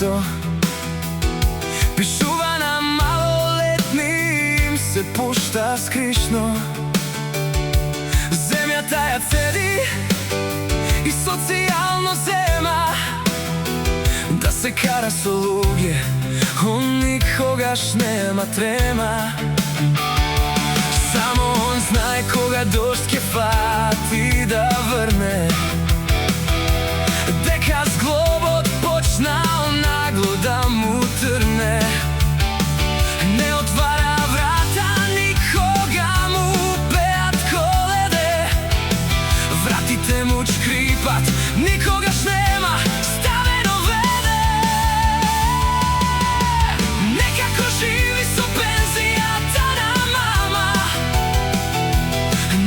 isto. Pišuva na maloletnim se pušta skrišno. Zemlja taja cedi i socijalno zema, da se kara soluge, on nikogaš nema trema. Samo on znaj koga došt ke fati da vrne. Deka zglobot počnao naglo da mu trne. Ne otvara vrata nikoga mu beat kolede. Vratite mu škripat, nikogaš nema staveno vede. Nekako živi so penzijata na mama.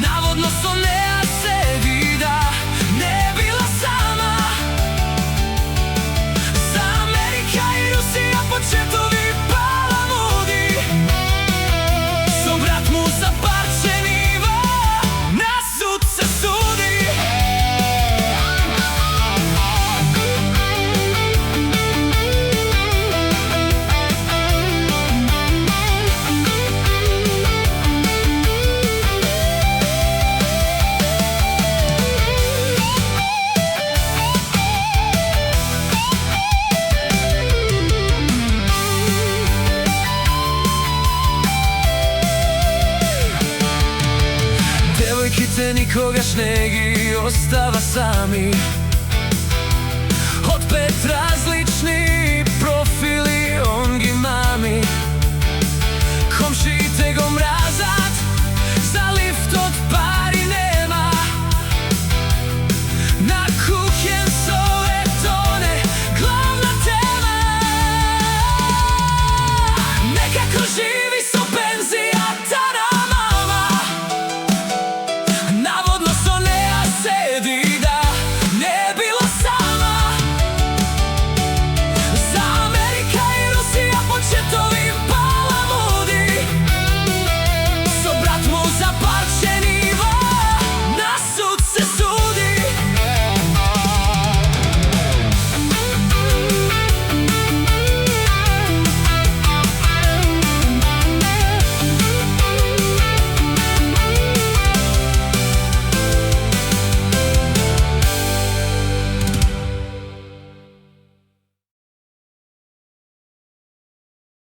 Navodno so Nea se vida ne bila sama. Za Amerika i Rusija početovi palamudi. So brat mu za parče niva na sud se sudi. Devojkice nikogaš negi ostava sami. Od 5 različnih